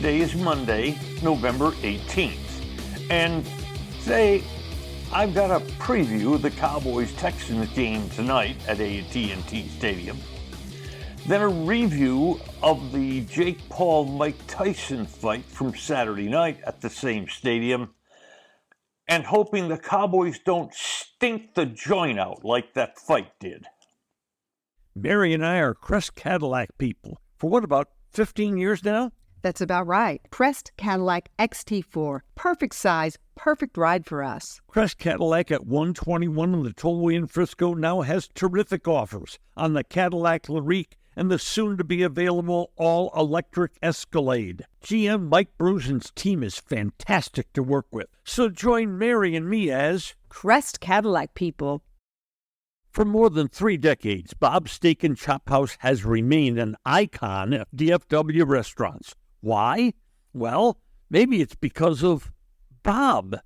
Today is Monday, November 18th. And today, I've got a preview of the Cowboys-Texans game tonight at at&t Stadium. Then a review of the Jake Paul-Mike Tyson fight from Saturday night at the same stadium. And hoping the Cowboys don't stink the joint out like that fight did. Mary and I are Crest Cadillac people. For what, about 15 years now? That's about right. Crest Cadillac XT4. Perfect size, perfect ride for us. Crest Cadillac at 121 on the Tollway in Frisco now has terrific offers on the Cadillac Lyrique and the soon-to-be-available all-electric Escalade. GM Mike Brusen's team is fantastic to work with, so join Mary and me as Crest Cadillac people. For more than 3 decades, Bob's Steak and Chop House has remained an icon of DFW restaurants. Why? Well, maybe it's because of Bob.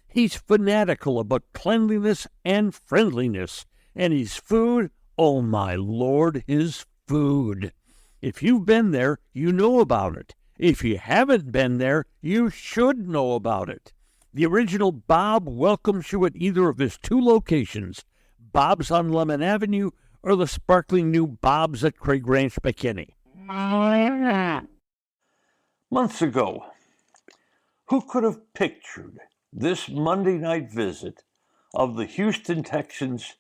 He's fanatical about cleanliness and friendliness, and his food, oh my Lord, his food. If you've been there, you know about it. If you haven't been there, you should know about it. The original Bob welcomes you at either of his 2 locations, Bob's on Lemon Avenue or the sparkling new Bob's at Craig Ranch, McKinney. Months ago, who could have pictured this Monday night visit of the Houston Texans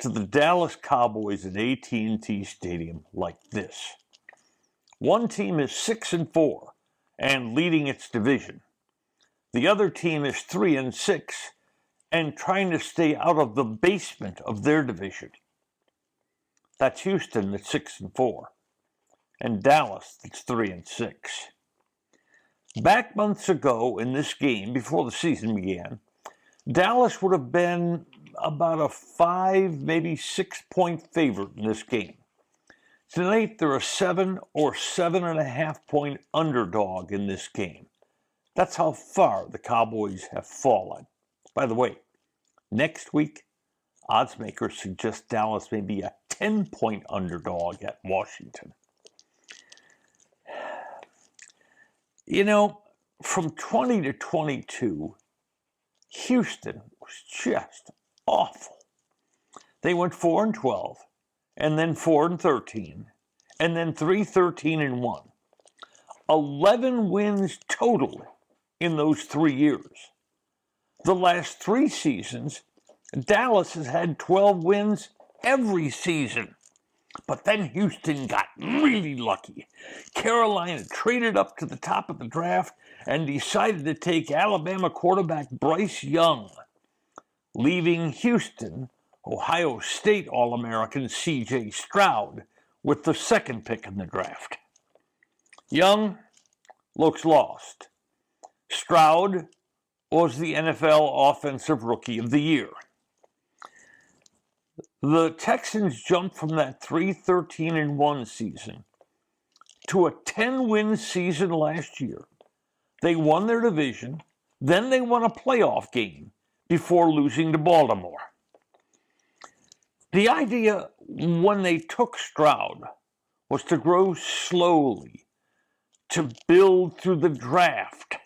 to the Dallas Cowboys at at&t Stadium like this? One team is 6-4 and leading its division. The other team is 3-6 and trying to stay out of the basement of their division. That's Houston that's 6-4 and Dallas that's 3-6. Back months ago in this game, before the season began, Dallas would have been about a 5, maybe 6-point favorite in this game. Tonight, they're a 7 or 7.5 point underdog in this game. That's how far the Cowboys have fallen. By the way, next week, odds makers suggest Dallas may be a 10-point underdog at Washington. You know, from 20 to 22, Houston was just awful. They went 4-12, and then 4-13, and then 3-13-1. 11 wins total in those 3 years. The last 3 seasons, Dallas has had 12 wins every season. But then Houston got really lucky. Carolina traded up to the top of the draft and decided to take Alabama quarterback Bryce Young, leaving Houston, Ohio State All-American C.J. Stroud, with the 2nd pick in the draft. Young looks lost. Stroud was the NFL Offensive Rookie of the Year. The Texans jumped from that 3-13-1 season to a 10-win season last year. They won their division, then they won a playoff game before losing to Baltimore. The idea when they took Stroud was to grow slowly, to build through the draft.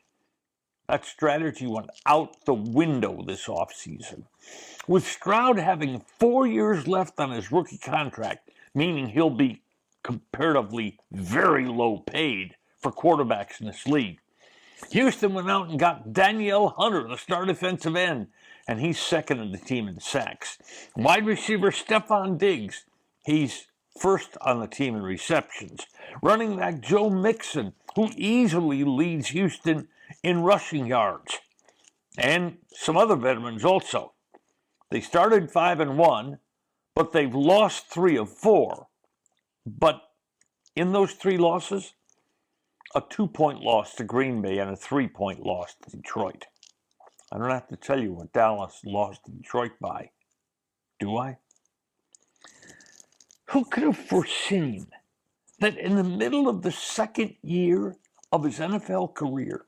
That strategy went out the window this offseason. With Stroud having 4 years left on his rookie contract, meaning he'll be comparatively very low paid for quarterbacks in this league, Houston went out and got Danielle Hunter, the star defensive end, and he's 2nd in the team in sacks. Wide receiver Stephon Diggs, he's 1st on the team in receptions. Running back Joe Mixon, who easily leads Houston in rushing yards. And some other veterans also. They started 5-1, but they've lost 3 of 4. But in those 3 losses, a 2-point loss to Green Bay and a 3-point loss to Detroit. I don't have to tell you what Dallas lost to Detroit by, do I? Who could have foreseen that in the middle of the 2nd year of his NFL career,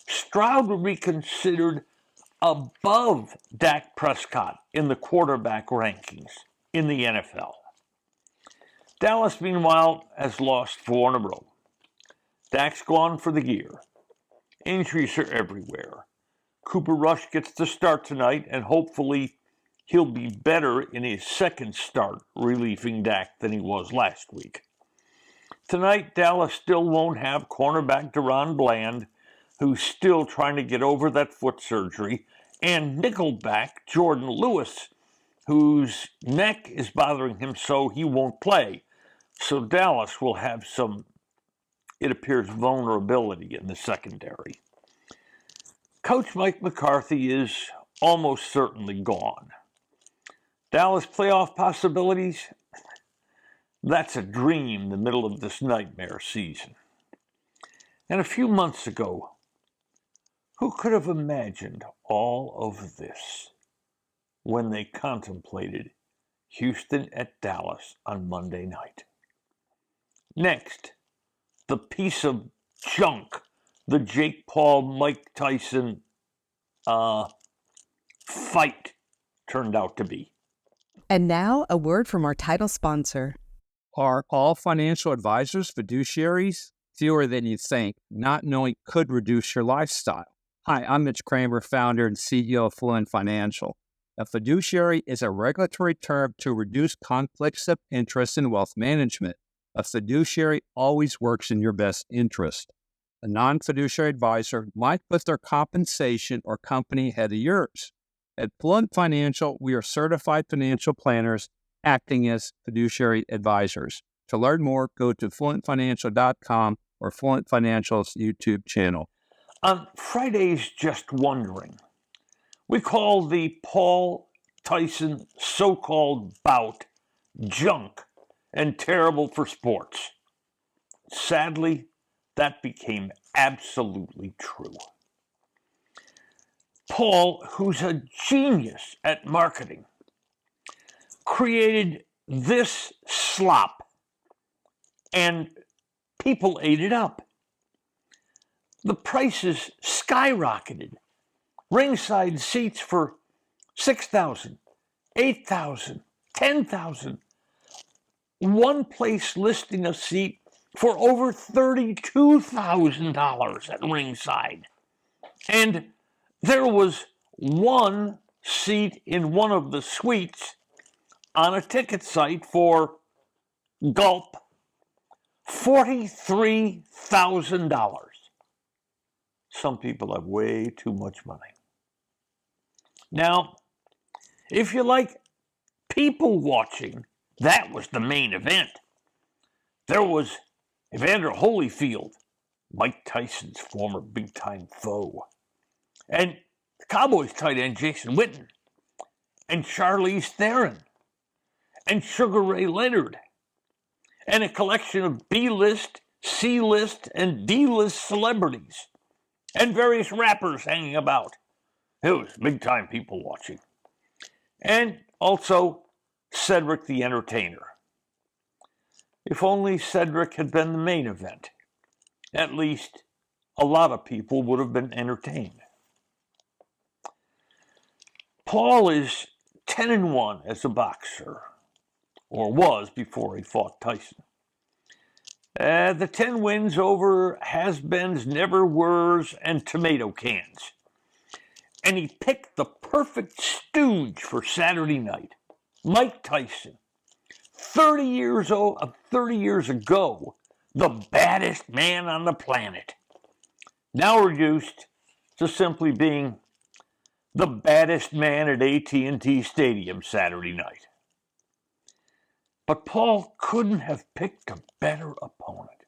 Stroud would be considered above Dak Prescott in the quarterback rankings in the NFL. Dallas, meanwhile, has lost 4 in a row. Dak's gone for the year. Injuries are everywhere. Cooper Rush gets the start tonight, and hopefully he'll be better in his second start relieving Dak than he was last week. Tonight, Dallas still won't have cornerback Deron Bland, who's still trying to get over that foot surgery, and nickelback Jordan Lewis, whose neck is bothering him so he won't play. So Dallas will have some, it appears, vulnerability in the secondary. Coach Mike McCarthy is almost certainly gone. Dallas playoff possibilities? That's a dream in the middle of this nightmare season. And a few months ago, who could have imagined all of this when they contemplated Houston at Dallas on Monday night? Next, the piece of junk the Jake Paul, Mike Tyson fight turned out to be. And now, a word from our title sponsor. Are all financial advisors fiduciaries? Fewer than you think. Not knowing could reduce your lifestyle. Hi, I'm Mitch Kramer, founder and CEO of Fluent Financial. A fiduciary is a regulatory term to reduce conflicts of interest in wealth management. A fiduciary always works in your best interest. A non-fiduciary advisor might put their compensation or company ahead of yours. At Fluent Financial, we are certified financial planners acting as fiduciary advisors. To learn more, go to fluentfinancial.com or Fluent Financial's YouTube channel. On Friday's Just Wondering, we call the Paul Tyson so-called bout junk and terrible for sports. Sadly, that became absolutely true. Paul, who's a genius at marketing, created this slop, and people ate it up. The prices skyrocketed. Ringside seats for $6,000, $8,000, $10,000. One place listing a seat for over $32,000 at ringside. And there was one seat in one of the suites on a ticket site for gulp $43,000. Some people have way too much money. Now, if you like people watching, that was the main event. There was Evander Holyfield, Mike Tyson's former big-time foe, and the Cowboys tight end Jason Witten, and Charlize Theron, and Sugar Ray Leonard, and a collection of B-list, C-list, and D-list celebrities, and various rappers hanging about. It was big-time people watching. And also Cedric the Entertainer. If only Cedric had been the main event, at least a lot of people would have been entertained. Paul is 10-1 as a boxer, or was before he fought Tyson. The 10 wins over has-beens, never-weres, and tomato cans. And he picked the perfect stooge for Saturday night, Mike Tyson. 30 years ago, the baddest man on the planet. Now reduced to simply being the baddest man at at&t Stadium Saturday night. But Paul couldn't have picked a better opponent.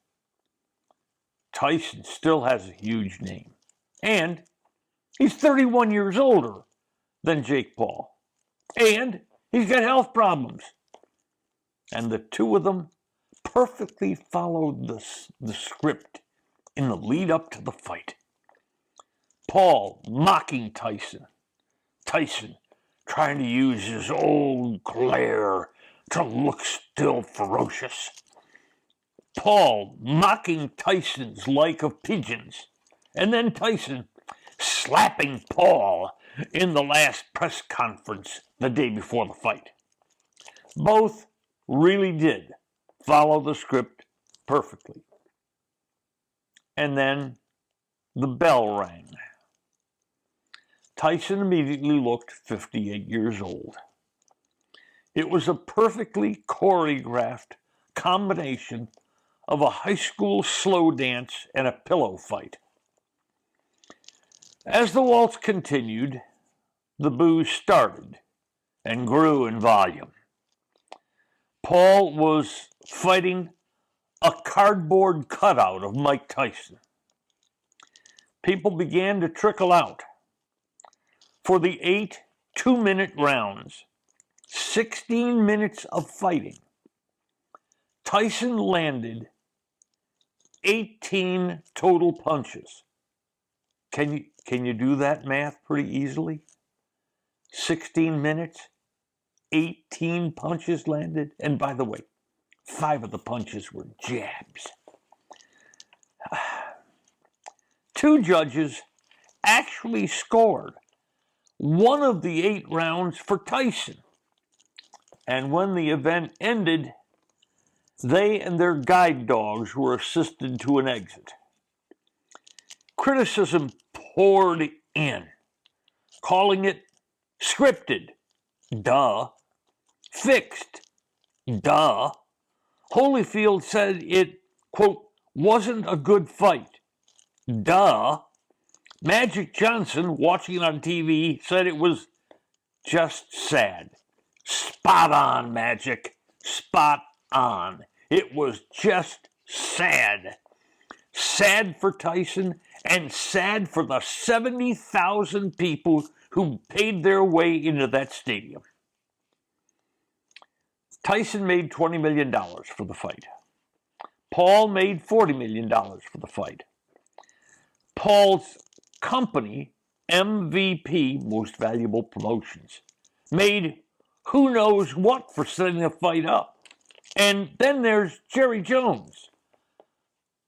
Tyson still has a huge name, and he's 31 years older than Jake Paul, and he's got health problems. And the two of them perfectly followed the script in the lead up to the fight. Paul mocking Tyson. Tyson trying to use his old glare to look still ferocious. Paul mocking Tyson's like of pigeons. And then Tyson slapping Paul in the last press conference the day before the fight. Both really did follow the script perfectly. and then the bell rang. Tyson immediately looked 58 years old. It was a perfectly choreographed combination of a high school slow dance and a pillow fight. As the waltz continued, the boos started and grew in volume. Paul was fighting a cardboard cutout of Mike Tyson. People began to trickle out. For the 8 two-minute rounds, 16 minutes of fighting, Tyson landed 18 total punches. Can you do that math pretty easily? 16 minutes, 18 punches landed. And by the way, 5 of the punches were jabs. 2 judges actually scored 1 of the 8 rounds for Tyson. And when the event ended, they and their guide dogs were assisted to an exit. Criticism poured in, calling it scripted, duh, fixed, duh. Holyfield said it, quote, wasn't a good fight, duh. Magic Johnson, watching it on TV, said it was just sad. Spot on, Magic. Spot on. It was just sad. Sad for Tyson and sad for the 70,000 people who paid their way into that stadium. Tyson made $20 million for the fight. Paul made $40 million for the fight. Paul's company, MVP, Most Valuable Promotions, made who knows what for setting the fight up. And then there's Jerry Jones.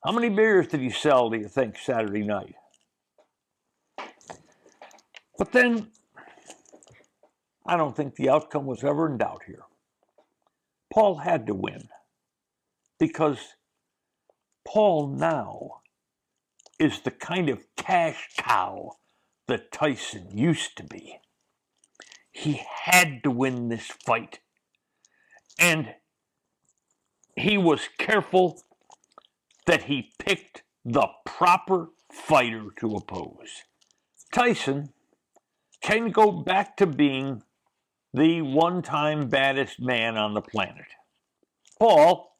How many beers did he sell, do you think, Saturday night? But then, I don't think the outcome was ever in doubt here. Paul had to win because Paul now is the kind of cash cow that Tyson used to be. He had to win this fight. And he was careful that he picked the proper fighter to oppose. Tyson can go back to being the one-time baddest man on the planet. Paul,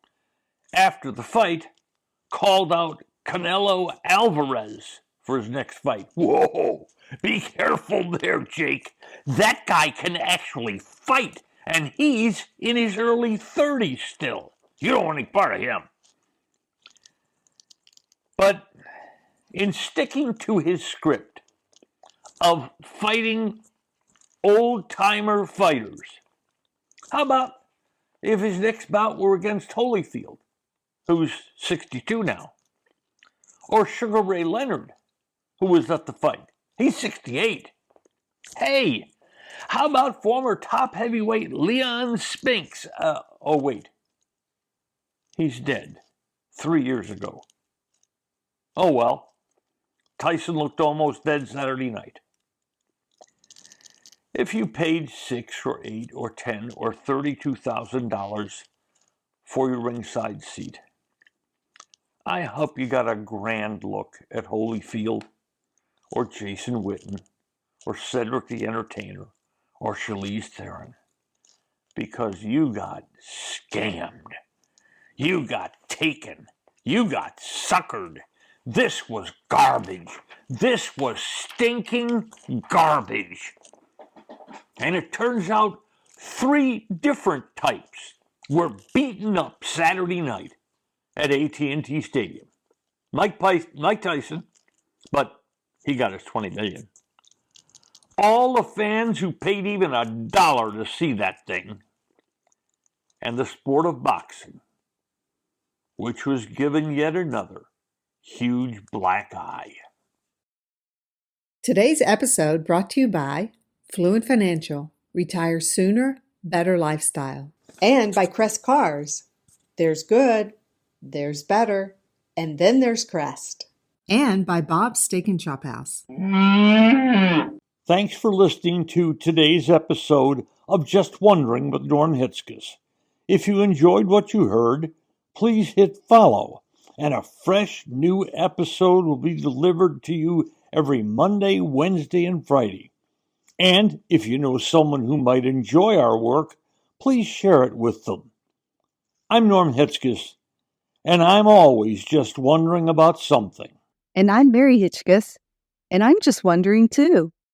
after the fight, called out Canelo Alvarez for his next fight. Whoa, be careful there, Jake. That guy can actually fight, and he's in his early 30s still. You don't want any part of him. But in sticking to his script of fighting old-timer fighters, how about if his next bout were against Holyfield, who's 62 now, or Sugar Ray Leonard, who was at the fight? He's 68. Hey, how about former top heavyweight Leon Spinks? Oh, wait. He's dead 3 years ago. Oh, well. Tyson looked almost dead Saturday night. If you paid $6 or $8 or $10 or $32,000 for your ringside seat, I hope you got a grand look at Holyfield or Jason Witten or Cedric the Entertainer or Charlize Theron, because you got scammed. You got taken. You got suckered. This was garbage. This was stinking garbage. And it turns out 3 different types were beaten up Saturday night at at&t Stadium. Mike Tyson, but he got his $20 million. All the fans who paid even $1 to see that thing. And the sport of boxing, which was given yet another huge black eye. Today's episode brought to you by Fluent Financial, Retire Sooner, Better Lifestyle. And by Crest Cars. There's good, there's better, and then there's Crest. and by Bob's Steak and Chop House. Thanks for listening to today's episode of Just Wondering with Norm Hitzges. If you enjoyed what you heard, please hit follow, and a fresh new episode will be delivered to you every Monday, Wednesday, and Friday. And if you know someone who might enjoy our work, please share it with them. I'm Norm Hitzges, and I'm always just wondering about something. And I'm Mary Hitchkus, and I'm just wondering too.